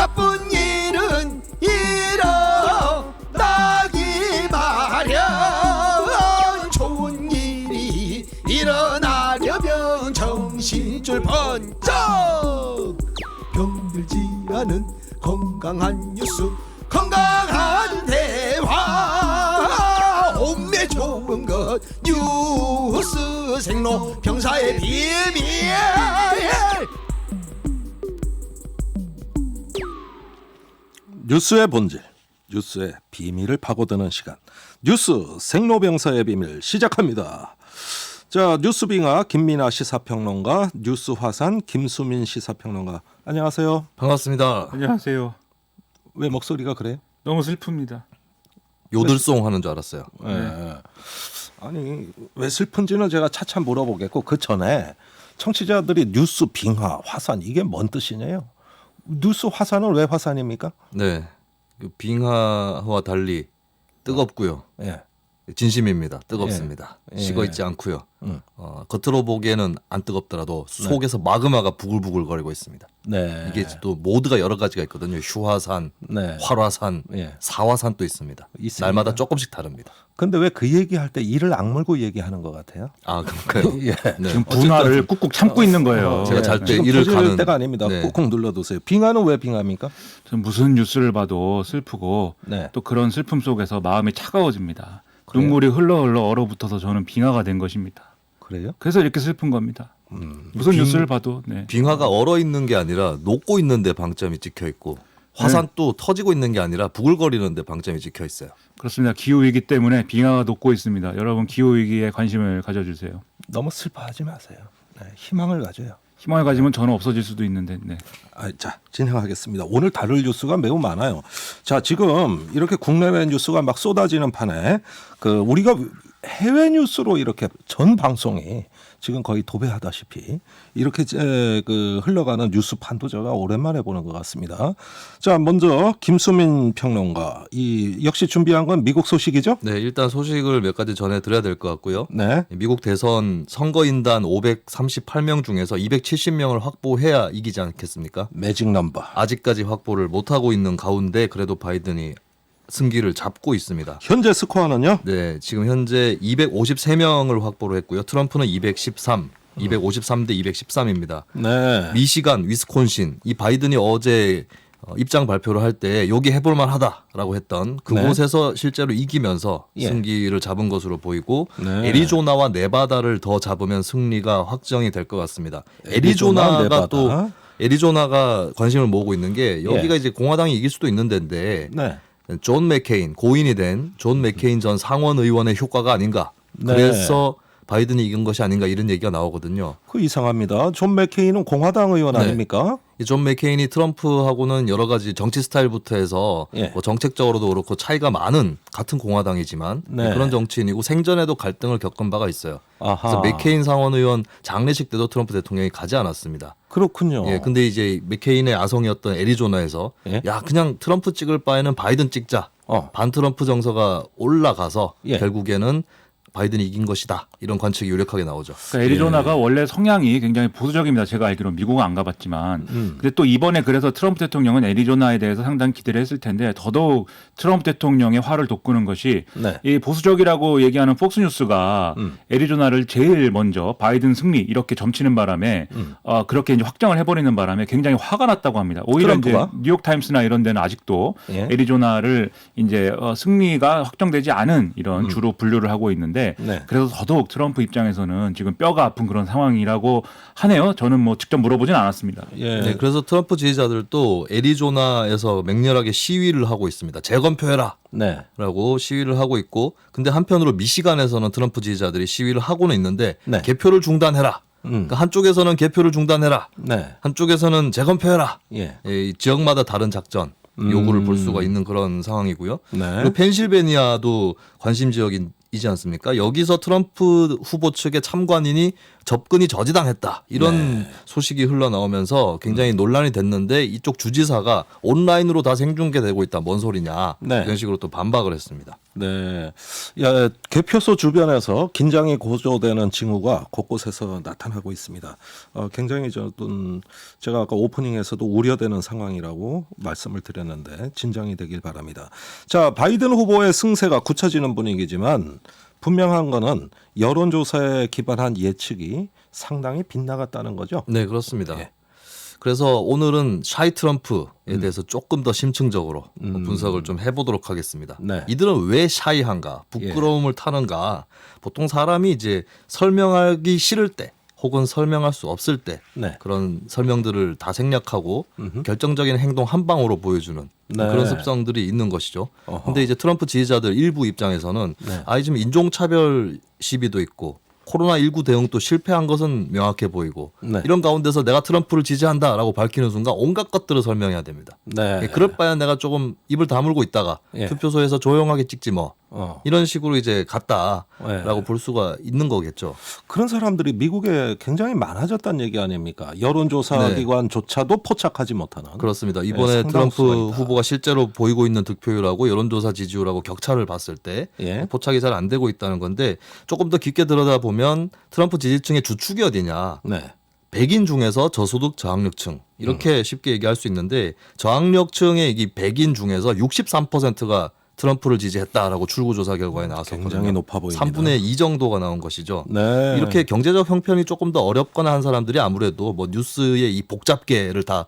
나쁜 일은 일어나기 마련. 좋은 일이 일어나려면 정신줄 번쩍. 병들지 않은 건강한 뉴스, 건강한 대화. 몸에 좋은 것 뉴스 생로 병사의 비밀. 뉴스의 본질, 뉴스의 비밀을 파고드는 시간. 뉴스 생로병사의 비밀 시작합니다. 자, 뉴스빙하 김민아 시사평론가, 뉴스화산 김수민 시사평론가. 안녕하세요. 반갑습니다. 안녕하세요. 왜 목소리가 그래요? 너무 슬픕니다. 요들송 하는 줄 알았어요. 네. 아니 왜 슬픈지는 제가 차차 물어보겠고, 그 전에 청취자들이 뉴스 빙하 화산 이게 뭔 뜻이냐요? 뉴스 화산은 왜 화산입니까? 네, 그 빙하와 달리 뜨겁고요. 예. 진심입니다. 뜨겁습니다. 예. 식어있지 않고요. 겉으로 보기에는 안 뜨겁더라도 속에서 마그마가 부글부글거리고 있습니다. 네. 이게 또 모드가 여러 가지가 있거든요. 휴화산, 네. 활화산, 예. 사화산도 있습니다. 있습니다. 날마다 조금씩 다릅니다. 근데 왜 그 얘기할 때 이를 악물고 얘기하는 것 같아요? 아, 그런가요? 예. 네. 지금 분화를 꾹꾹 참고 있는 거예요. 제가 잘 때 지금 이를 터질 가는 때가 아닙니다. 네. 꾹꾹 눌러두세요. 빙하는 왜 빙하입니까? 전 무슨 뉴스를 봐도 슬프고 네. 또 그런 슬픔 속에서 마음이 차가워집니다. 그래요? 눈물이 흘러 얼어붙어서 저는 빙하가 된 것입니다. 그래요? 그래서 이렇게 슬픈 겁니다. 무슨 뉴스를 봐도 네. 빙하가 얼어 있는 게 아니라 녹고 있는데 방점이 찍혀 있고, 화산도 터지고 있는 게 아니라 부글거리는데 방점이 찍혀 있어요. 그렇습니다. 기후 위기 때문에 빙하가 녹고 있습니다. 여러분 기후 위기에 관심을 가져주세요. 너무 슬퍼하지 마세요. 네, 희망을 가져요. 희망을 가지면 저는 없어질 수도 있는데. 네. 자, 진행하겠습니다. 오늘 다룰 뉴스가 매우 많아요. 자, 지금 이렇게 국내외 뉴스가 막 쏟아지는 판에 우리가 해외 뉴스로 이렇게 전 방송이 지금 거의 도배하다시피 이렇게 흘러가는 뉴스판도 제가 오랜만에 보는 것 같습니다. 자, 먼저 김수민 평론가, 역시 준비한 건 미국 소식이죠? 네, 일단 소식을 몇 가지 전해드려야 될 것 같고요. 네. 미국 대선 선거인단 538명 중에서 270명을 확보해야 이기지 않겠습니까? 매직 넘버. 아직까지 확보를 못하고 있는 가운데 그래도 바이든이 승기를 잡고 있습니다. 현재 스코어는요? 네, 지금 현재 253명을 확보를 했고요. 트럼프는 213, 253대 213입니다. 네. 미시간, 위스콘신, 이 바이든이 어제 입장 발표를 할 때 여기 해볼 만하다라고 했던 그곳에서 실제로 이기면서 예. 승기를 잡은 것으로 보이고, 네. 애리조나와 네바다를 더 잡으면 승리가 확정이 될 것 같습니다. 애리조나, 네바다. 또 애리조나가 관심을 모으고 있는 게 여기가 예. 이제 공화당이 이길 수도 있는 데인데 네. 존 맥케인, 고인이 된 존 맥케인 전 상원 의원의 효과가 아닌가. 네. 그래서 바이든이 이긴 것이 아닌가 이런 얘기가 나오거든요. 그 이상합니다. 존 맥케인은 공화당 의원 네. 아닙니까? 이 존 맥케인이 트럼프하고는 여러 가지 정치 스타일부터 해서 예. 뭐 정책적으로도 그렇고 차이가 많은 같은 공화당이지만 네. 그런 정치인이고 생전에도 갈등을 겪은 바가 있어요. 아하. 그래서 맥케인 상원 의원 장례식 때도 트럼프 대통령이 가지 않았습니다. 그렇군요. 예, 근데 이제 맥케인의 아성이었던 애리조나에서 예? 야, 그냥 트럼프 찍을 바에는 바이든 찍자. 반 트럼프 정서가 올라가서 예. 결국에는 바이든이 이긴 것이다. 이런 관측이 유력하게 나오죠. 그러니까 애리조나가 원래 성향이 굉장히 보수적입니다. 제가 알기로 미국은 안 가봤지만. 근데 또 이번에 그래서 트럼프 대통령은 애리조나에 대해서 상당히 기대를 했을 텐데, 더더욱 트럼프 대통령의 화를 돋구는 것이 네. 이 보수적이라고 얘기하는 폭스뉴스가 애리조나를 제일 먼저 바이든 승리 이렇게 점치는 바람에 그렇게 이제 확정을 해버리는 바람에 굉장히 화가 났다고 합니다. 오히려 트럼프가? 이제 뉴욕 타임스나 이런 데는 아직도 예. 애리조나를 이제 승리가 확정되지 않은 이런 주로 분류를 하고 있는데, 네. 그래서 더더욱 트럼프 입장에서는 지금 뼈가 아픈 그런 상황이라고 하네요. 저는 뭐 직접 물어보진 않았습니다. 예. 네, 그래서 트럼프 지지자들도 애리조나에서 맹렬하게 시위를 하고 있습니다. 재검표해라. 네. 라고 시위를 하고 있고, 근데 한편으로 미시간에서는 트럼프 지지자들이 시위를 하고는 있는데 네. 개표를 중단해라. 그러니까 한쪽에서는 개표를 중단해라. 네. 한쪽에서는 재검표해라. 예. 이 지역마다 다른 작전 요구를 볼 수가 있는 그런 상황이고요. 네. 그리고 펜실베니아도 관심 지역이지 않습니까? 여기서 트럼프 후보 측의 참관인이 접근이 저지당했다. 이런 소식이 흘러나오면서 굉장히 논란이 됐는데, 이쪽 주지사가 온라인으로 다 생중계되고 있다. 뭔 소리냐. 네. 이런 식으로 또 반박을 했습니다. 네. 야, 개표소 주변에서 긴장이 고조되는 징후가 곳곳에서 나타나고 있습니다. 굉장히 제가 아까 오프닝에서도 우려되는 상황이라고 말씀을 드렸는데 진정이 되길 바랍니다. 자, 바이든 후보의 승세가 굳혀지는 분위기지만 분명한 거는 여론조사에 기반한 예측이 상당히 빗나갔다는 거죠. 네, 그렇습니다. 예. 그래서 오늘은 샤이 트럼프에 대해서 조금 더 심층적으로 분석을 좀 해보도록 하겠습니다. 네. 이들은 왜 샤이한가, 부끄러움을 타는가. 보통 사람이 이제 설명하기 싫을 때 혹은 설명할 수 없을 때 네. 그런 설명들을 다 생략하고 결정적인 행동 한 방으로 보여주는 네. 그런 습성들이 있는 것이죠. 어허. 근데 이제 트럼프 지지자들 일부 입장에서는 네. 지금 인종차별 시비도 있고 코로나19 대응도 실패한 것은 명확해 보이고 네. 이런 가운데서 내가 트럼프를 지지한다라고 밝히는 순간 온갖 것들을 설명해야 됩니다. 네. 그럴 바에는 내가 조금 입을 다물고 있다가 예. 투표소에서 조용하게 찍지 뭐 이런 식으로 이제 갔다라고 예. 볼 수가 있는 거겠죠. 그런 사람들이 미국에 굉장히 많아졌다는 얘기 아닙니까? 여론조사 네. 기관조차도 포착하지 못하는. 그렇습니다. 이번에 상당한 트럼프 수가 있다. 후보가 실제로 보이고 있는 득표율하고 여론조사 지지율하고 격차를 봤을 때 예. 포착이 잘 안 되고 있다는 건데 조금 더 깊게 들여다보면 트럼프 지지층의 주축이 어디냐. 네. 백인 중에서 저소득 저학력층 이렇게 쉽게 얘기할 수 있는데 저학력층의 이 백인 중에서 63%가 트럼프를 지지했다라고 출구조사 결과에 나왔었거든요. 굉장히 높아 보입니다. 3분의 2 정도가 나온 것이죠. 네. 이렇게 경제적 형편이 조금 더 어렵거나 한 사람들이 아무래도 뭐 뉴스의 이 복잡계를 다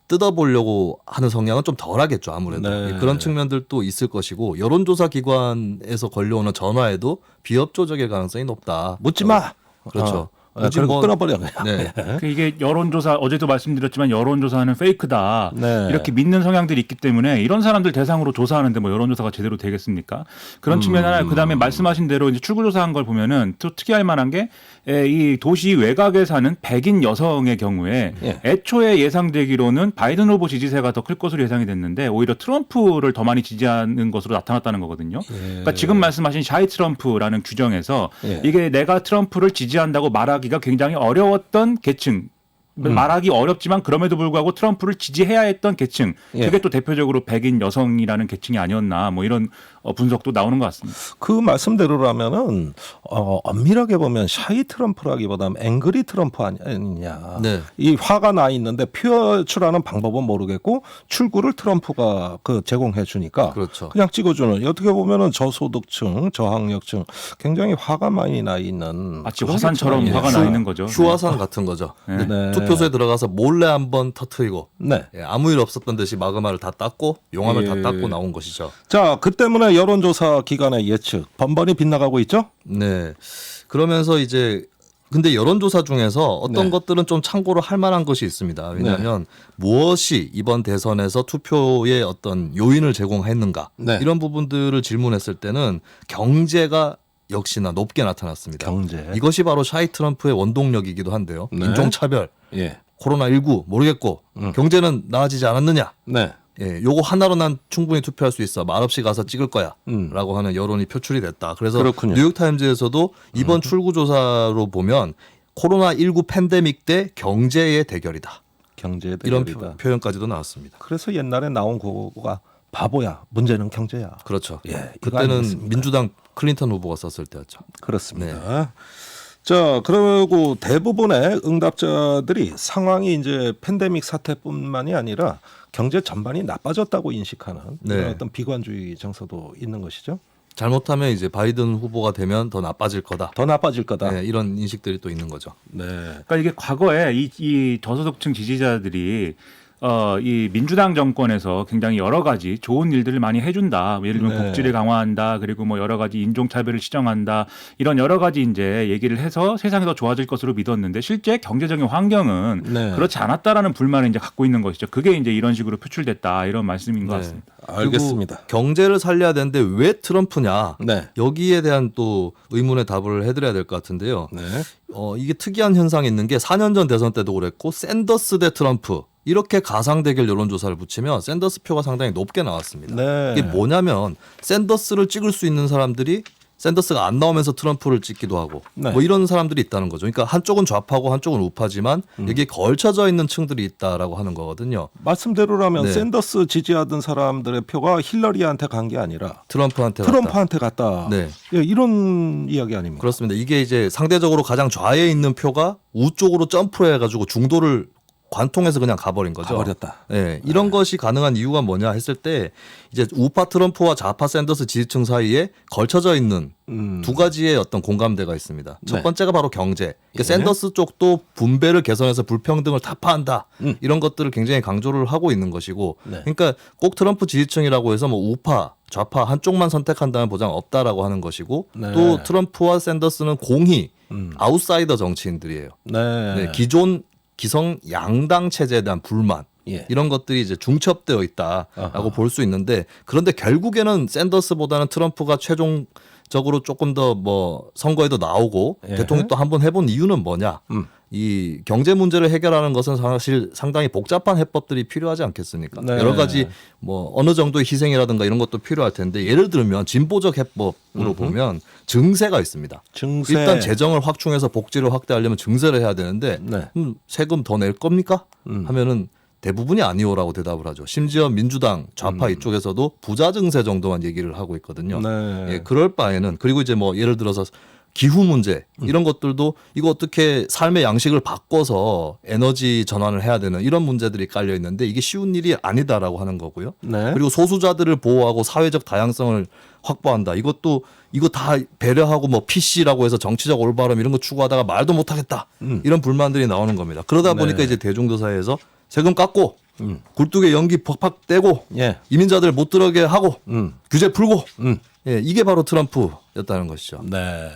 뜯어보려고 하는 성향은 좀 덜하겠죠. 아무래도 네. 그런 측면들도 있을 것이고 여론조사 기관에서 걸려오는 전화에도 비협 조작일 가능성이 높다. 묻지 마. 그렇죠. 그리고 뭐- 끊어버려 그냥. 네. 그 이게 여론조사 어제도 말씀드렸지만 여론조사는 페이크다 네. 이렇게 믿는 성향들이 있기 때문에 이런 사람들 대상으로 조사하는데 뭐 여론조사가 제대로 되겠습니까? 그런 측면 하나 그다음에 말씀하신 대로 이제 출구조사한 걸 보면은 또 특이할 만한 게 이 도시 외곽에 사는 백인 여성의 경우에 예. 애초에 예상되기로는 바이든 후보 지지세가 더 클 것으로 예상이 됐는데 오히려 트럼프를 더 많이 지지하는 것으로 나타났다는 거거든요. 그러니까 지금 말씀하신 샤이 트럼프라는 규정에서 예. 이게 내가 트럼프를 지지한다고 말하기가 굉장히 어려웠던 계층 말하기 어렵지만 그럼에도 불구하고 트럼프를 지지해야 했던 계층 예. 그게 또 대표적으로 백인 여성이라는 계층이 아니었나 뭐 이런 분석도 나오는 것 같습니다. 그 말씀대로라면은 엄밀하게 보면 샤이 트럼프라기보다는 앵그리 트럼프 아니냐. 네. 이 화가 나 있는데 표출하는 방법은 모르겠고 출구를 트럼프가 제공해 주니까 그렇죠. 그냥 찍어주는. 어떻게 보면은 저소득층, 저학력층 굉장히 화가 많이 나 있는 마치 그런 화산처럼 계층 화가 아니에요. 나 있는 거죠. 휴화산 같은 거죠. 네. 근데 투표소에 들어가서 몰래 한번 터트리고 네. 아무 일 없었던 듯이 마그마를 다 닦고 용암을 예. 다 닦고 나온 것이죠. 자, 그 때문에 여론조사 기관의 예측 번번이 빗나가고 있죠? 네. 그러면서 이제 근데 여론조사 중에서 어떤 네. 것들은 좀 참고로 할 만한 것이 있습니다. 왜냐하면 무엇이 이번 대선에서 투표에 어떤 요인을 제공했는가 네. 이런 부분들을 질문했을 때는 경제가 역시나 높게 나타났습니다. 경제. 이것이 바로 샤이 트럼프의 원동력이기도 한데요. 네. 인종차별, 예. 코로나19 모르겠고 경제는 나아지지 않았느냐. 네. 예, 요거 하나로 난 충분히 투표할 수 있어. 말없이 가서 찍을 거야. 라고 하는 여론이 표출이 됐다. 그래서 그렇군요. 뉴욕타임즈에서도 이번 출구조사로 보면 코로나19 팬데믹 때 경제의 대결이다. 경제 이런 대결이다. 표현까지도 나왔습니다. 그래서 옛날에 나온 그거가 바보야. 문제는 경제야. 그렇죠. 예, 이거 그때는 아니겠습니까? 민주당 클린턴 후보가 썼을 때였죠. 그렇습니다. 자, 그리고 대부분의 응답자들이 상황이 이제 팬데믹 사태뿐만이 아니라 경제 전반이 나빠졌다고 인식하는 네. 이런 어떤 비관주의 정서도 있는 것이죠. 잘못하면 이제 바이든 후보가 되면 더 나빠질 거다. 더 나빠질 거다. 네, 이런 인식들이 또 있는 거죠. 네. 그러니까 이게 과거에 이 저소득층 지지자들이 이 민주당 정권에서 굉장히 여러 가지 좋은 일들을 많이 해준다. 예를 들면 네. 복지를 강화한다. 그리고 뭐 여러 가지 인종차별을 시정한다. 이런 여러 가지 이제 얘기를 해서 세상이 더 좋아질 것으로 믿었는데 실제 경제적인 환경은 네. 그렇지 않았다라는 불만을 이제 갖고 있는 것이죠. 그게 이제 이런 식으로 표출됐다. 이런 말씀인 것 네. 같습니다. 알겠습니다. 그리고 경제를 살려야 되는데 왜 트럼프냐? 네. 여기에 대한 또 의문의 답을 해드려야 될 것 같은데요. 네. 이게 특이한 현상이 있는 게 4년 전 대선 때도 그랬고 샌더스 대 트럼프 이렇게 가상 대결 여론조사를 붙이면 샌더스 표가 상당히 높게 나왔습니다. 네. 이게 뭐냐면 샌더스를 찍을 수 있는 사람들이 샌더스가 안 나오면서 트럼프를 찍기도 하고 네. 뭐 이런 사람들이 있다는 거죠. 그러니까 한쪽은 좌파고 한쪽은 우파지만 여기에 걸쳐져 있는 층들이 있다라고 하는 거거든요. 말씀대로라면 네. 샌더스 지지하던 사람들의 표가 힐러리한테 간 게 아니라 트럼프한테 갔다. 트럼프한테 갔다. 네. 예, 이런 이야기 아닙니까? 그렇습니다. 이게 이제 상대적으로 가장 좌에 있는 표가 우쪽으로 점프해가지고 중도를 관통해서 그냥 가버린 거죠. 가버렸다. 네, 이런 것이 가능한 이유가 뭐냐 했을 때 이제 우파 트럼프와 좌파 샌더스 지지층 사이에 걸쳐져 있는 두 가지의 어떤 공감대가 있습니다. 첫 네. 번째가 바로 경제. 그러니까 예. 샌더스 쪽도 분배를 개선해서 불평등을 타파한다. 이런 것들을 굉장히 강조를 하고 있는 것이고, 네. 그러니까 꼭 트럼프 지지층이라고 해서 뭐 우파, 좌파 한쪽만 선택한다는 보장 없다라고 하는 것이고, 네. 또 트럼프와 샌더스는 공히 아웃사이더 정치인들이에요. 네. 네, 기존 기성 양당 체제에 대한 불만 예. 이런 것들이 이제 중첩되어 있다라고 아하. 볼 수 있는데 그런데 결국에는 샌더스보다는 트럼프가 최종적으로 조금 더 뭐 선거에도 나오고 예. 대통령 또 한번 해본 이유는 뭐냐? 이 경제 문제를 해결하는 것은 사실 상당히 복잡한 해법들이 필요하지 않겠습니까? 네. 여러 가지 뭐 어느 정도의 희생이라든가 이런 것도 필요할 텐데 예를 들면 진보적 해법으로 보면 증세가 있습니다. 증세. 일단 재정을 확충해서 복지를 확대하려면 증세를 해야 되는데 네. 세금 더 낼 겁니까? 하면은 대부분이 아니오라고 대답을 하죠. 심지어 민주당 좌파 이쪽에서도 부자 증세 정도만 얘기를 하고 있거든요. 네. 예, 그럴 바에는 그리고 이제 뭐 예를 들어서 기후 문제 이런 것들도 이거 어떻게 삶의 양식을 바꿔서 에너지 전환을 해야 되는 이런 문제들이 깔려 있는데 이게 쉬운 일이 아니다라고 하는 거고요. 네. 그리고 소수자들을 보호하고 사회적 다양성을 확보한다. 이것도 이거 다 배려하고 뭐 PC라고 해서 정치적 올바름 이런 거 추구하다가 말도 못 하겠다. 이런 불만들이 나오는 겁니다. 그러다 보니까 네. 이제 대중도 사회에서 세금 깎고 굴뚝에 연기 팍팍 떼고 예. 이민자들 못 들어오게 하고 규제 풀고 음. 예, 이게 바로 트럼프였다는 것이죠. 네.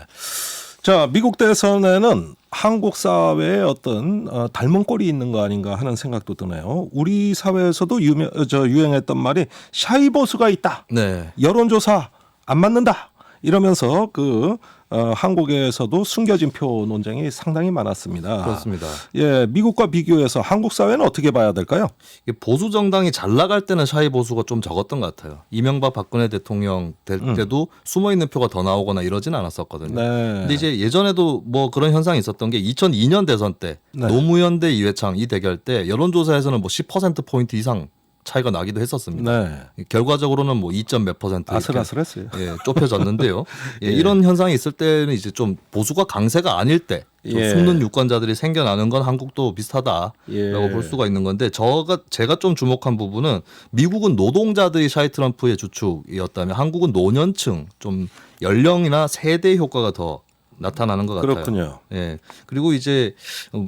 자, 미국 대선에는 한국 사회에 어떤 닮은 꼴이 있는 거 아닌가 하는 생각도 드네요. 우리 사회에서도 유행했던 말이 샤이보수가 있다. 네. 여론조사 안 맞는다. 이러면서 한국에서도 숨겨진 표 논쟁이 상당히 많았습니다. 그렇습니다. 예, 미국과 비교해서 한국 사회는 어떻게 봐야 될까요? 이게 보수 정당이 잘 나갈 때는 샤이 보수가 좀 적었던 것 같아요. 이명박 박근혜 대통령 될 때도 숨어 있는 표가 더 나오거나 이러진 않았었거든요. 네. 근데 이제 예전에도 뭐 그런 현상이 있었던 게 2002년 대선 때 네. 노무현 대 이회창 이 대결 때 여론조사에서는 뭐 10% 포인트 이상 차이가 나기도 했었습니다. 네. 결과적으로는 뭐 2점 몇 퍼센트 이렇게 아슬아슬했어요. 예, 좁혀졌는데요. 예, 예. 이런 현상이 있을 때는 이제 좀 보수가 강세가 아닐 때 좀 예. 숨는 유권자들이 생겨나는 건 한국도 비슷하다라고 예. 볼 수가 있는 건데 제가 좀 주목한 부분은 미국은 노동자들이 샤이 트럼프의 주축이었다면 한국은 노년층 좀 연령이나 세대 효과가 더 나타나는 것 같아요. 그렇군요. 예. 그리고 이제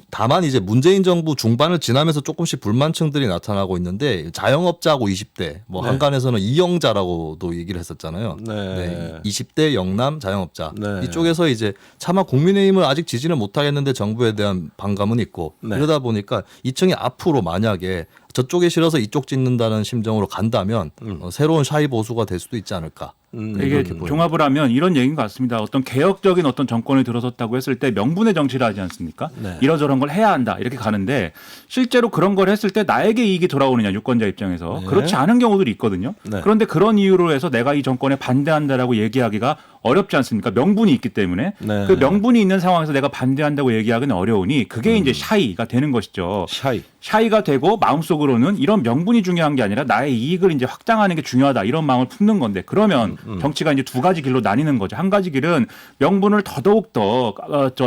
다만 이제 문재인 정부 중반을 지나면서 조금씩 불만층들이 나타나고 있는데 자영업자하고 20대 뭐 네. 한간에서는 이영자라고도 얘기를 했었잖아요. 네. 20대 영남 자영업자 네. 이쪽에서 이제 차마 국민의힘을 아직 지지는 못하겠는데 정부에 대한 반감은 있고 네. 그러다 보니까 이 층이 앞으로 만약에 저쪽에 실어서 이쪽 찍는다는 심정으로 간다면 새로운 샤이 보수가 될 수도 있지 않을까. 이게 그렇게 보입니다. 종합을 하면 이런 얘기인 것 같습니다. 어떤 개혁적인 어떤 정권이 들어섰다고 했을 때 명분의 정치를 하지 않습니까? 네. 이러저런 걸 해야 한다 이렇게 가는데 실제로 그런 걸 했을 때 나에게 이익이 돌아오느냐 유권자 입장에서 네. 그렇지 않은 경우들이 있거든요. 네. 그런데 그런 이유로 해서 내가 이 정권에 반대한다라고 얘기하기가 어렵지 않습니까? 명분이 있기 때문에 네. 그 명분이 있는 상황에서 내가 반대한다고 얘기하기는 어려우니 그게 이제 샤이가 되는 것이죠. 샤이가 되고 마음속으로는 이런 명분이 중요한 게 아니라 나의 이익을 이제 확장하는 게 중요하다 이런 마음을 품는 건데 그러면 정치가 이제 두 가지 길로 나뉘는 거죠. 한 가지 길은 명분을 더더욱 더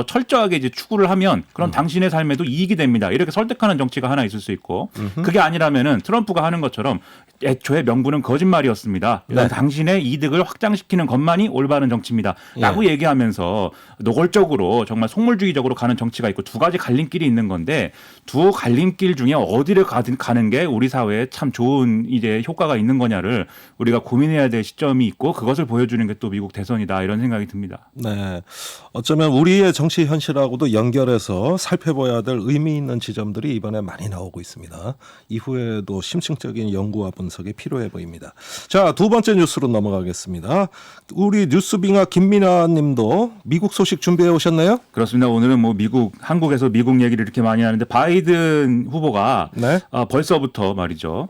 철저하게 이제 추구를 하면 그런 당신의 삶에도 이익이 됩니다. 이렇게 설득하는 정치가 하나 있을 수 있고 그게 아니라면은 트럼프가 하는 것처럼 애초에 명분은 거짓말이었습니다. 네. 당신의 이득을 확장시키는 것만이 올바른 정치입니다. 라고 얘기하면서 노골적으로 정말 속물주의적으로 가는 정치가 있고 두 가지 갈림길이 있는 건데 두 갈림길 중에 어디를 가는 게 우리 사회에 참 좋은 이제 효과가 있는 거냐를 우리가 고민해야 될 시점이 있고 그것을 보여주는 게 또 미국 대선이다 이런 생각이 듭니다. 네. 어쩌면 우리의 정치 현실하고도 연결해서 살펴봐야 될 의미 있는 지점들이 이번에 많이 나오고 있습니다. 이후에도 심층적인 연구와 분석이 필요해 보입니다. 자, 두 번째 뉴스로 넘어가겠습니다. 우리 뉴스빙하 김민아 님도 미국 소식 준비해 오셨나요? 그렇습니다. 오늘은 뭐 한국에서 미국 얘기를 이렇게 많이 하는데 바이든 후보가 네. 벌써부터 말이죠.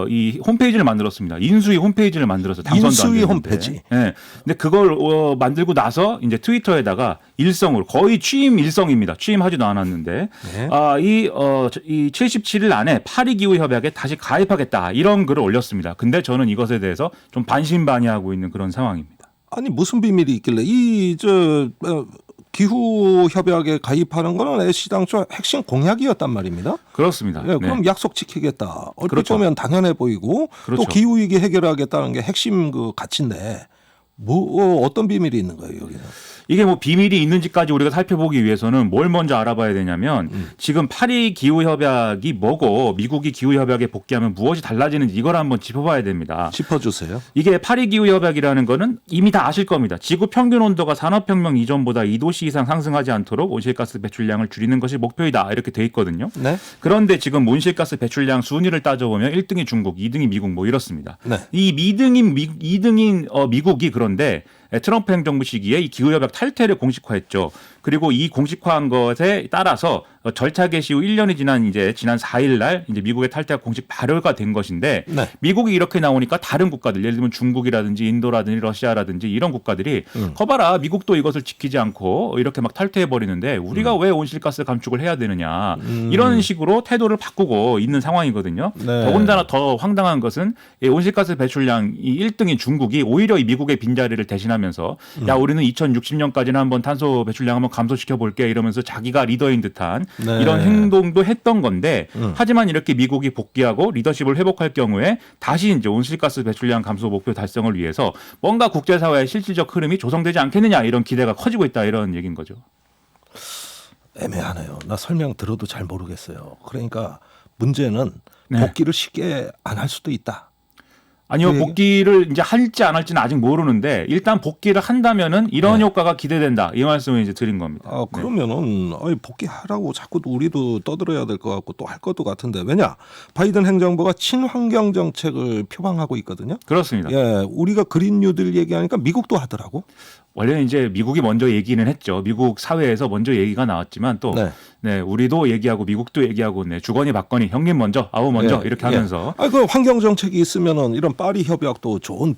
이 홈페이지를 만들었습니다. 인수위 홈페이지를 만들어서 당선도 인수위 안 됐는데. 홈페이지. 네. 근데 그걸 만들고 나서 이제 트위터에다가 일성으로 거의 취임 일성입니다. 취임하지도 않았는데 네. 이 77일 안에 파리 기후 협약에 다시 가입하겠다 이런 글을 올렸습니다. 근데 저는 이것에 대해서 좀 반신반의하고 있는 그런 상황입니다. 아니 무슨 비밀이 있길래 기후 협약에 가입하는 거는 시당초 핵심 공약이었단 말입니다. 그렇습니다. 예, 그럼 네. 약속 지키겠다. 얼핏 그렇죠. 보면 당연해 보이고 그렇죠. 또 기후 위기 해결하겠다는 게 핵심 그 가치인데 뭐 어떤 비밀이 있는 거예요 여기는? 이게 뭐 비밀이 있는지까지 우리가 살펴보기 위해서는 뭘 먼저 알아봐야 되냐면 지금 파리 기후 협약이 뭐고 미국이 기후 협약에 복귀하면 무엇이 달라지는지 이걸 한번 짚어봐야 됩니다. 짚어주세요. 이게 파리 기후 협약이라는 거는 이미 다 아실 겁니다. 지구 평균 온도가 산업혁명 이전보다 2도씨 이상 상승하지 않도록 온실가스 배출량을 줄이는 것이 목표이다 이렇게 돼 있거든요. 네. 그런데 지금 온실가스 배출량 순위를 따져보면 1등이 중국, 2등이 미국 뭐 이렇습니다. 네. 이 2등인 미국이 그런데 트럼프 행정부 시기에 이 기후협약 탈퇴를 공식화했죠. 그리고 이 공식화한 것에 따라서 절차 개시 후 1년이 지난 4일 날 이제 미국의 탈퇴가 공식 발효가 된 것인데 네. 미국이 이렇게 나오니까 다른 국가들 예를 들면 중국이라든지 인도라든지 러시아라든지 이런 국가들이 거봐라 미국도 이것을 지키지 않고 이렇게 막 탈퇴해 버리는데 우리가 왜 온실가스 감축을 해야 되느냐 이런 식으로 태도를 바꾸고 있는 상황이거든요. 네. 더군다나 더 황당한 것은 이 온실가스 배출량 이 1등인 중국이 오히려 이 미국의 빈자리를 대신하면서 야 우리는 2060년까지는 한번 탄소 배출량 한번 감소시켜 볼게 이러면서 자기가 리더인 듯한 네. 이런 행동도 했던 건데 하지만 이렇게 미국이 복귀하고 리더십을 회복할 경우에 다시 이제 온실가스 배출량 감소 목표 달성을 위해서 뭔가 국제사회의 실질적 흐름이 조성되지 않겠느냐 이런 기대가 커지고 있다 이런 얘기인 거죠. 애매하네요. 나 설명 들어도 잘 모르겠어요. 그러니까 문제는 네. 복귀를 쉽게 안 할 수도 있다. 아니요, 그 복귀를 이제 할지 안 할지는 아직 모르는데 일단 복귀를 한다면은 이런 효과가 기대된다 이 말씀을 이제 드린 겁니다. 아, 그러면은 복귀하라고 자꾸 우리도 떠들어야 될 것 같고 또 할 것도 같은데 왜냐? 바이든 행정부가 친환경 정책을 표방하고 있거든요. 그렇습니다. 예, 우리가 그린 뉴딜 얘기하니까 미국도 하더라고. 원래는 이제 미국이 먼저 얘기는 했죠. 미국 사회에서 먼저 얘기가 나왔지만 또 네. 우리도 얘기하고 미국도 얘기하고 주거니 받거니 형님 먼저 아우 먼저 예, 이렇게 예. 하면서 그 환경 정책이 있으면은 이런 파리 협약도 좋은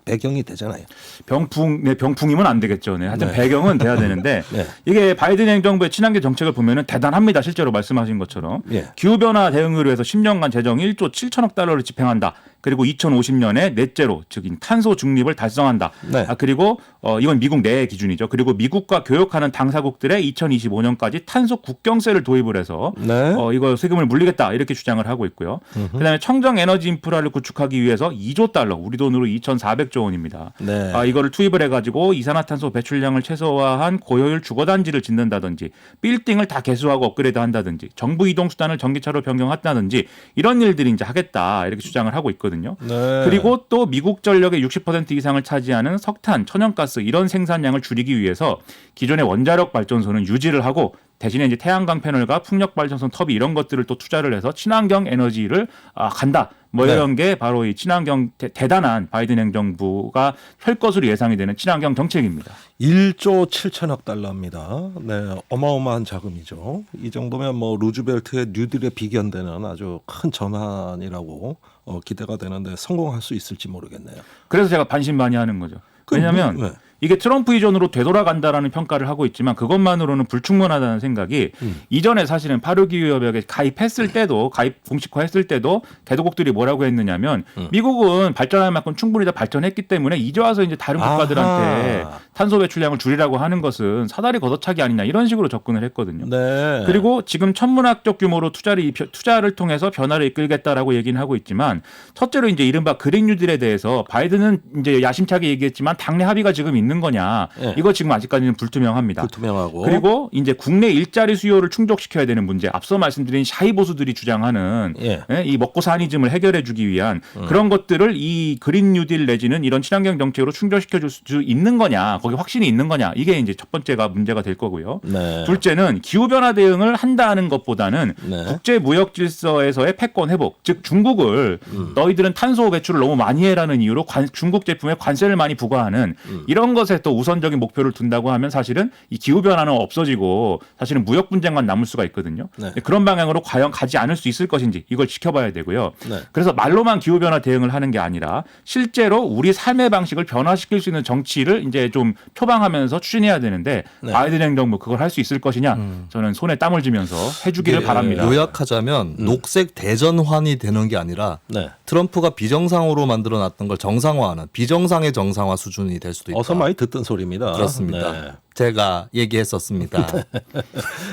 배경이 되잖아요. 병풍이면 안 되겠죠. 하여튼 네. 배경은 돼야 되는데 네. 이게 바이든 행정부의 친환경 정책을 보면은 대단합니다. 실제로 말씀하신 것처럼 예. 기후변화 대응을 위해서 10년간 재정 1조 7천억 달러를 집행한다. 그리고 2050년에 넷제로 즉 탄소 중립을 달성한다. 네. 그리고 이건 미국 내 기준이죠. 그리고 미국과 교역하는 당사국들의 2025년까지 탄소 국경세를 도입을 해서 네. 이거 세금을 물리겠다 이렇게 주장을 하고 있고요. 그다음에 청정 에너지 인프라를 구축하기 위해서 2조 달러, 우리 돈으로 2,400조 원입니다. 네. 이거를 투입을 해가지고 이산화탄소 배출량을 최소화한 고효율 주거단지를 짓는다든지 빌딩을 다 개수하고 업그레이드한다든지 정부 이동 수단을 전기차로 변경한다든지 이런 일들이 이제 하겠다 이렇게 주장을 하고 있거든요. 네. 그리고 또 미국 전력의 60% 이상을 차지하는 석탄, 천연가스 이런 생산량을 줄이기 위해서 기존의 원자력 발전소는 유지를 하고 대신에 이제 태양광 패널과 풍력 발전소 터비 이런 것들을 또 투자를 해서 친환경 에너지를 간다. 뭐 이런 게 바로 이 친환경 대단한 바이든 행정부가 펼 것으로 예상이 되는 친환경 정책입니다. 1조 7천억 달러입니다. 네, 어마어마한 자금이죠. 이 정도면 뭐 루즈벨트의 뉴딜에 비견되는 아주 큰 전환이라고 기대가 되는데 성공할 수 있을지 모르겠네요. 그래서 제가 반신반의하는 거죠. 왜냐하면 네. 이게 트럼프 이전으로 되돌아간다라는 평가를 하고 있지만 그것만으로는 불충분하다는 생각이 이전에 사실은 파리 기후 협약에 가입했을 때도 공식화했을 때도 개도국들이 뭐라고 했느냐면 미국은 발전할 만큼 충분히 다 발전했기 때문에 이제 와서 이제 다른 국가들한테 아하. 탄소 배출량을 줄이라고 하는 것은 사다리 걷어차기 아니냐 이런 식으로 접근을 했거든요. 네. 그리고 지금 천문학적 규모로 투자를 통해서 변화를 이끌겠다라고 얘기는 하고 있지만 첫째로 이제 이른바 그린 뉴딜에 대해서 바이든은 이제 야심차게 얘기했지만 당내 합의가 지금 있는 거냐 네. 이거 지금 아직까지는 불투명합니다. 불투명하고 그리고 이제 국내 일자리 수요를 충족시켜야 되는 문제 앞서 말씀드린 샤이 보수들이 주장하는 예. 이 먹고 사니즘을 해결해주기 위한 그런 것들을 이 그린 뉴딜 내지는 이런 친환경 정책으로 충족시켜줄 수 있는 거냐 거기 확신이 있는 거냐 이게 이제 첫 번째가 문제가 될 거고요. 네. 둘째는 기후변화 대응을 한다는 것보다는 네. 국제무역 질서에서의 패권 회복 즉 중국을 너희들은 탄소 배출을 너무 많이 해라는 이유로 중국 제품에 관세를 많이 부과하는 이런 것에 또 우선적인 목표를 둔다고 하면 사실은 이 기후 변화는 없어지고 사실은 무역 분쟁만 남을 수가 있거든요. 네. 그런 방향으로 과연 가지 않을 수 있을 것인지 이걸 지켜봐야 되고요. 네. 그래서 말로만 기후 변화 대응을 하는 게 아니라 실제로 우리 삶의 방식을 변화시킬 수 있는 정치를 이제 좀 표방하면서 추진해야 되는데 네. 바이든 행정부 그걸 할 수 있을 것이냐 저는 손에 땀을 쥐면서 해주기를 바랍니다. 요약하자면 녹색 대전환이 되는 게 아니라 네. 트럼프가 비정상으로 만들어놨던 걸 정상화하는 비정상의 정상화 수준이 될 수도 있다. 어서 많이 듣던 소리입니다. 그렇습니다. 네. 제가 얘기했었습니다.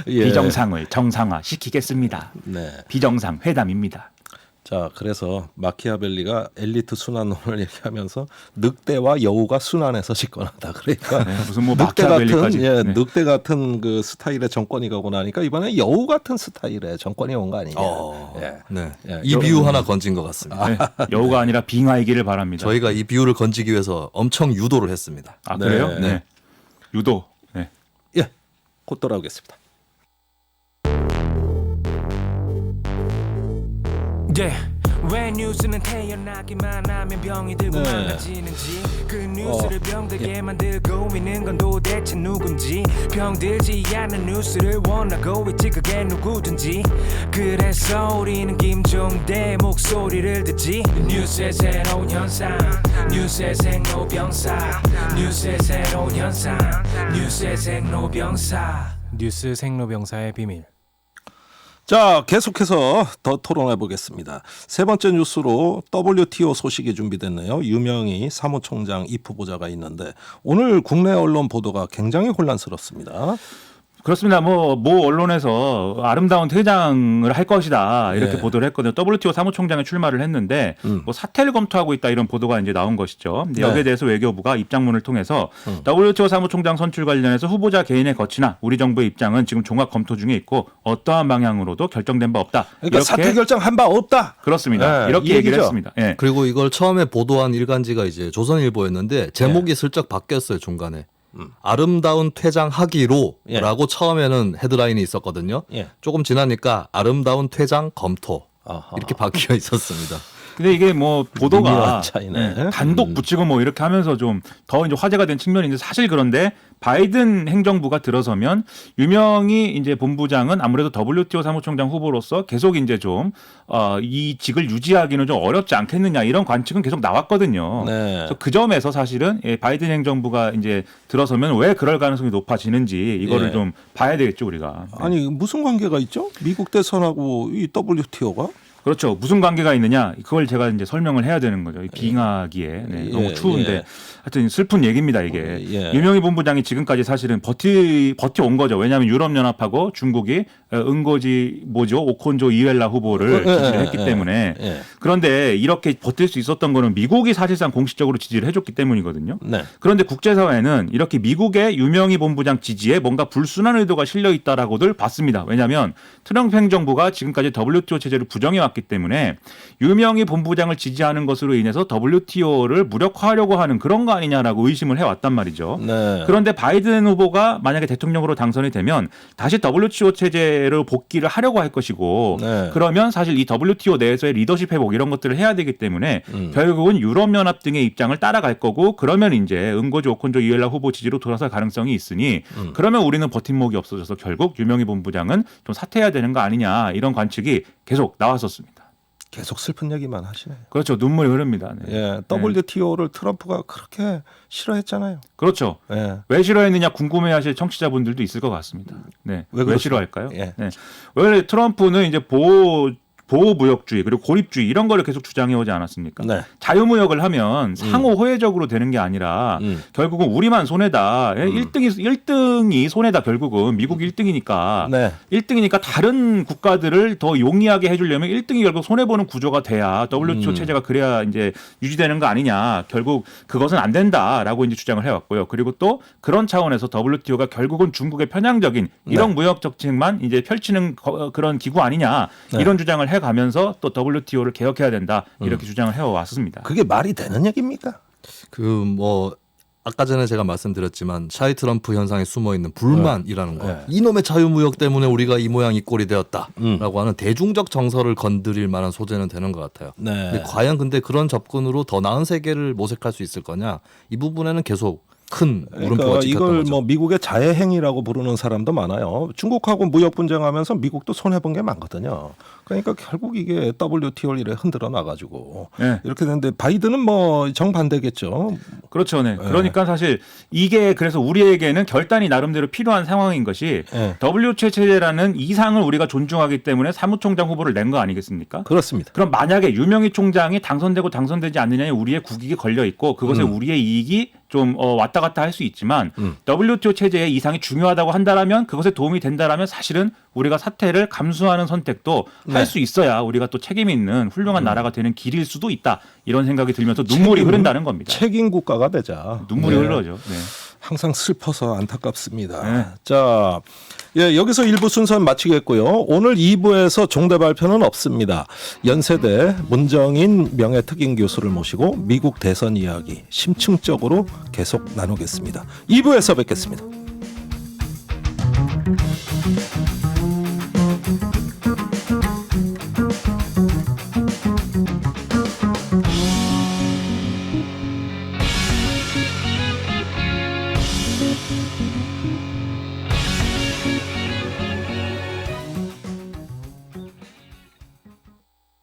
예. 비정상을 정상화 시키겠습니다. 네. 비정상 회담입니다. 자, 그래서 마키아벨리가 엘리트 순환론을 얘기하면서 늑대와 여우가 순환해서 집권한다. 그러니까 네, 무슨 뭐 늑대 같은 마키아벨리까지. 네. 늑대 같은 그 스타일의 정권이 가고 나니까 이번에 여우 같은 스타일의 정권이 온 거 아니냐. 예. 네. 예. 이 비유 하나 건진 것 같습니다. 네, 여우가 아니라 빙하이기를 바랍니다. 저희가 이 비유를 건지기 위해서 엄청 유도를 했습니다. 아 네. 그래요? 네. 유도. 네. 예. 곧 돌아오겠습니다. Yeah. 왜 뉴스는 태어나기만 하면 병이 들고 네. 망가지는지 그 뉴스를 병들게 만들고 있는 건 도대체 누군지 병들지 않는 뉴스를 원하고 있지 그게 누구든지 그래서 우리는 김종대 목소리를 듣지 뉴스의 새로운 현상 뉴스의 생로병사 뉴스의 새로운 현상 뉴스의 생로병사 뉴스 생로병사의 비밀 자, 계속해서 더 토론해 보겠습니다. 세 번째 뉴스로 WTO 소식이 준비됐네요. 유명희 사무총장 입후보자가 있는데 오늘 국내 언론 보도가 굉장히 혼란스럽습니다. 그렇습니다. 모 언론에서 아름다운 퇴장을 할 것이다 이렇게 네. 보도를 했거든요. WTO 사무총장에 출마를 했는데 뭐 사퇴를 검토하고 있다 이런 보도가 이제 나온 것이죠. 근데 여기에 네. 대해서 외교부가 입장문을 통해서 WTO 사무총장 선출 관련해서 후보자 개인의 거치나 우리 정부의 입장은 지금 종합 검토 중에 있고 어떠한 방향으로도 결정된 바 없다. 그러니까 사퇴 결정한 바 없다. 그렇습니다. 네, 이렇게 이 얘기를 얘기죠. 했습니다. 예. 그리고 이걸 처음에 보도한 일간지가 이제 조선일보였는데 제목이 슬쩍 바뀌었어요 중간에. 아름다운 퇴장하기로라고 예. 처음에는 헤드라인이 있었거든요. 예. 조금 지나니까 아름다운 퇴장 검토 아하. 이렇게 바뀌어 있었습니다. 근데 이게 뭐 보도가 미묘한 차이네. 단독 붙이고 뭐 이렇게 하면서 좀 더 이제 화제가 된 측면인데 사실 그런데 바이든 행정부가 들어서면 유명희 이제 본부장은 아무래도 WTO 사무총장 후보로서 계속 이제 좀 이 직을 유지하기는 좀 어렵지 않겠느냐 이런 관측은 계속 나왔거든요. 네. 그래서 그 점에서 사실은 바이든 행정부가 이제 들어서면 왜 그럴 가능성이 높아지는지 이거를 예. 좀 봐야 되겠죠 우리가. 아니 무슨 관계가 있죠? 미국 대선하고 이 WTO가? 그렇죠. 무슨 관계가 있느냐? 그걸 제가 이제 설명을 해야 되는 거죠. 이 빙하기에 예, 너무 추운데 예. 하여튼 슬픈 얘기입니다 이게. 예. 유명희 본부장이 지금까지 사실은 버텨온 거죠. 왜냐하면 유럽연합하고 중국이 응고지 오콘조 이웰라 후보를 지지를 했기 때문에. 예. 그런데 이렇게 버틸 수 있었던 거는 미국이 사실상 공식적으로 지지를 해줬기 때문이거든요. 네. 그런데 국제사회는 이렇게 미국의 유명희 본부장 지지에 뭔가 불순한 의도가 실려 있다라고들 봤습니다. 왜냐하면 트럼프 행정부가 지금까지 WTO 체제를 부정해왔기 때문에 유명희 본부장을 지지하는 것으로 인해서 WTO를 무력화하려고 하는 그런 거 아니냐라고 의심을 해왔단 말이죠. 네. 그런데 바이든 후보가 만약에 대통령으로 당선이 되면 다시 WTO 체제로 복귀를 하려고 할 것이고 네. 그러면 사실 이 WTO 내에서의 리더십 회복 이런 것들을 해야 되기 때문에 결국은 유럽연합 등의 입장을 따라갈 거고 그러면 이제 응고지 오콘조 이웰라 후보 지지로 돌아설 가능성이 있으니 그러면 우리는 버팀목이 없어져서 결국 유명희 본부장은 좀 사퇴해야 되는 거 아니냐 이런 관측이 계속 나왔었습니다. 계속 슬픈 얘기만 하시네요. 그렇죠. 눈물이 흐릅니다. 네. 예, WTO를 트럼프가 그렇게 싫어했잖아요. 그렇죠. 예. 왜 싫어했느냐 궁금해하실 청취자분들도 있을 것 같습니다. 네. 왜 왜 그렇습니까? 싫어할까요? 예. 네. 원래 트럼프는 이제 보호무역주의 그리고 고립주의 이런 거를 계속 주장해 오지 않았습니까? 네. 자유무역을 하면 상호 호혜적으로 되는 게 아니라 결국은 우리만 손해다. 1등이 손해다. 결국은 미국 1등이니까 네. 1등이니까 다른 국가들을 더 용이하게 해주려면 1등이 결국 손해 보는 구조가 돼야 WTO 체제가 그래야 이제 유지되는 거 아니냐. 결국 그것은 안 된다라고 이제 주장을 해왔고요. 그리고 또 그런 차원에서 WTO가 결국은 중국의 편향적인 이런 네. 무역 정책만 이제 펼치는 그런 기구 아니냐. 이런 주장을 해가면서 또 WTO를 개혁해야 된다 이렇게 주장을 해왔습니다. 그게 말이 되는 얘기입니까? 아까 전에 제가 말씀드렸지만 샤이 트럼프 현상에 숨어 있는 불만이라는 거. 네. 이놈의 자유무역 때문에 우리가 이 모양 이 꼴이 되었다라고 하는 대중적 정서를 건드릴 만한 소재는 되는 것 같아요. 네. 근데 과연 그런 접근으로 더 나은 세계를 모색할 수 있을 거냐? 이 부분에는 계속 큰 물음표가 그러니까 찍혔던 이걸 거죠. 뭐 미국의 자해행위라고 부르는 사람도 많아요. 중국하고 무역 분쟁하면서 미국도 손해 본 게 많거든요. 그러니까 결국 이게 WTO를 이래 흔들어 놔가지고 네. 이렇게 되는데 바이든은 뭐 정반대겠죠. 그렇죠. 네. 그러니까 사실 이게 그래서 우리에게는 결단이 나름대로 필요한 상황인 것이 네. WTO 체제라는 이상을 우리가 존중하기 때문에 사무총장 후보를 낸 거 아니겠습니까? 그렇습니다. 그럼 만약에 유명희 총장이 당선되고 당선되지 않느냐에 우리의 국익이 걸려 있고 그것에 우리의 이익이 좀 왔다 갔다 할 수 있지만 WTO 체제의 이상이 중요하다고 한다라면 그것에 도움이 된다라면 사실은 우리가 사태를 감수하는 선택도 할 수 있어야 우리가 또 책임 있는 훌륭한 나라가 되는 길일 수도 있다 이런 생각이 들면서 눈물이 흐른다는 겁니다. 책임 국가가 되자. 눈물이 네. 흘러죠. 네. 항상 슬퍼서 안타깝습니다. 네. 자, 예, 여기서 1부 순서는 마치겠고요. 오늘 2부에서 종대 발표는 없습니다. 연세대 문정인 명예특임 교수를 모시고 미국 대선 이야기 심층적으로 계속 나누겠습니다. 2부에서 뵙겠습니다.